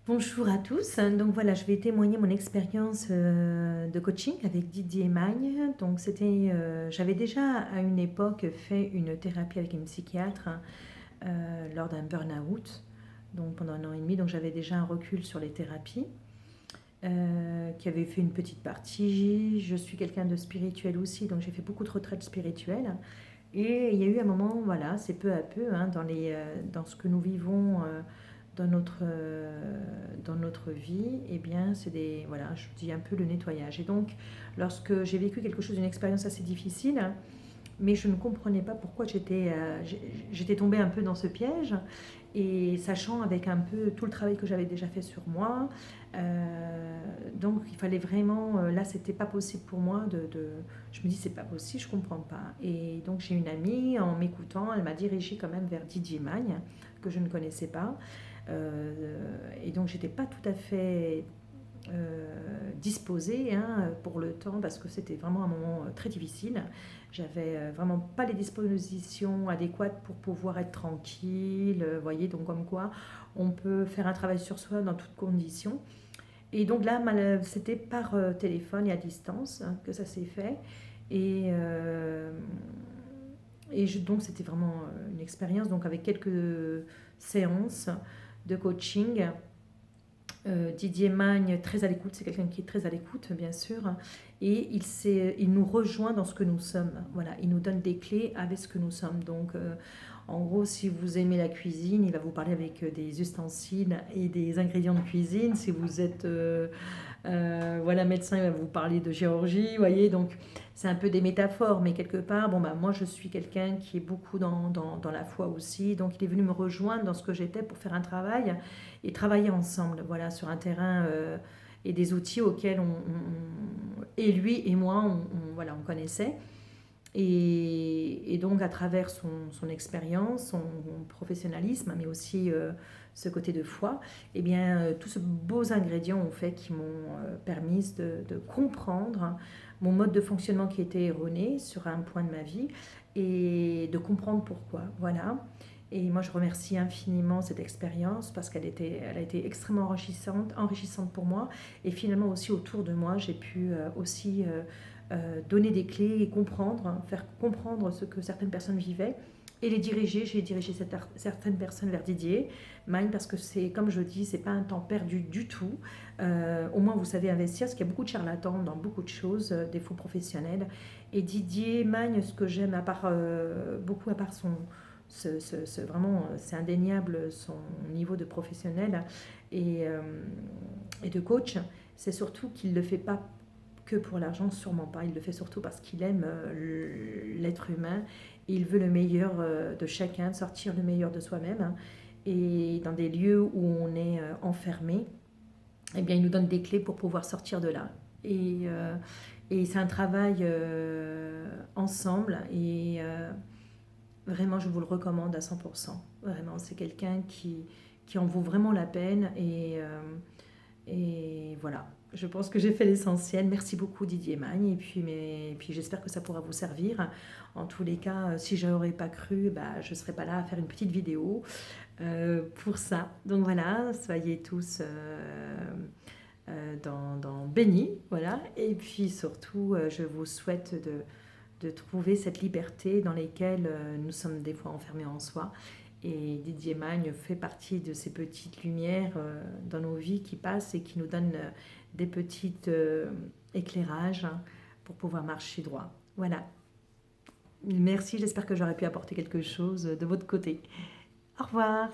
Bonjour à tous. Donc voilà, je vais témoigner mon expérience de coaching avec Didier Magne. Donc j'avais déjà à une époque fait une thérapie avec une psychiatre lors d'un burn-out. Donc pendant 1 an et demi, donc j'avais déjà un recul sur les thérapies, qui avait fait une petite partie. Je suis quelqu'un de spirituel aussi, donc j'ai fait beaucoup de retraites spirituelles. Et il y a eu un moment, voilà, c'est peu à peu, hein, dans ce que nous vivons dans notre vie, eh bien, voilà, je dis un peu le nettoyage. Et donc, lorsque j'ai vécu quelque chose, une expérience assez difficile, mais je ne comprenais pas pourquoi j'étais tombée un peu dans ce piège, et sachant avec un peu tout le travail que j'avais déjà fait sur moi, donc il fallait vraiment, là c'était pas possible pour moi je me dis c'est pas possible, je comprends pas. Et donc j'ai une amie, en m'écoutant, elle m'a dirigée quand même vers Didier Magne, que je ne connaissais pas. Et donc j'étais pas tout à fait disposée, hein, pour le temps, parce que c'était vraiment un moment très difficile. J'avais vraiment pas les dispositions adéquates pour pouvoir être tranquille. Voyez, donc comme quoi on peut faire un travail sur soi dans toutes conditions. Et donc là, c'était par téléphone et à distance, hein, que ça s'est fait. Et, donc c'était vraiment une expérience, donc avec quelques séances de coaching. Didier Magne, très à l'écoute, c'est quelqu'un qui est très à l'écoute, bien sûr, et il nous rejoint dans ce que nous sommes. Voilà, il nous donne des clés avec ce que nous sommes. Donc, en gros, si vous aimez la cuisine, il va vous parler avec des ustensiles et des ingrédients de cuisine. Si vous êtes voilà, médecin, il va vous parler de chirurgie, vous voyez, donc c'est un peu des métaphores, mais quelque part, bon, bah, moi je suis quelqu'un qui est beaucoup dans la foi aussi, donc il est venu me rejoindre dans ce que j'étais pour faire un travail et travailler ensemble, voilà, sur un terrain et des outils auxquels et lui et moi, voilà, on connaissait. Et donc, à travers son expérience, son professionnalisme, mais aussi ce côté de foi, eh bien, tous ces beaux ingrédients ont fait qui m'ont permis de comprendre mon mode de fonctionnement qui était erroné sur un point de ma vie et de comprendre pourquoi. Voilà. Et moi, je remercie infiniment cette expérience parce elle a été extrêmement enrichissante pour moi. Et finalement, aussi autour de moi, j'ai pu aussi donner des clés et comprendre, hein, faire comprendre ce que certaines personnes vivaient et les diriger. J'ai dirigé certaines personnes vers Didier Magne parce que c'est, comme je dis, c'est pas un temps perdu du tout. Au moins, vous savez investir, parce qu'il y a beaucoup de charlatans dans beaucoup de choses, des faux professionnels. Et Didier Magne, ce que j'aime beaucoup, à part vraiment, c'est indéniable son niveau de professionnel et, euh, et de coach, c'est surtout qu'il ne le fait pas que pour l'argent, sûrement pas. Il le fait surtout parce qu'il aime l'être humain et il veut le meilleur de chacun, de sortir le meilleur de soi-même, hein. Et dans des lieux où on est enfermé, eh bien, il nous donne des clés pour pouvoir sortir de là. Et c'est un travail ensemble et vraiment, je vous le recommande à 100%. Vraiment, c'est quelqu'un qui en vaut vraiment la peine et voilà, je pense que j'ai fait l'essentiel. Merci beaucoup Didier Magne. Et puis j'espère que ça pourra vous servir. En tous les cas, si je n'aurais pas cru, bah, je ne serais pas là à faire une petite vidéo pour ça. Donc voilà, soyez tous dans bénis. Voilà. Et puis surtout, je vous souhaite de trouver cette liberté dans laquelle nous sommes des fois enfermés en soi. Et Didier Magne fait partie de ces petites lumières dans nos vies qui passent et qui nous donnent des petits éclairages, hein, pour pouvoir marcher droit. Voilà. Merci, j'espère que j'aurais pu apporter quelque chose de votre côté. Au revoir.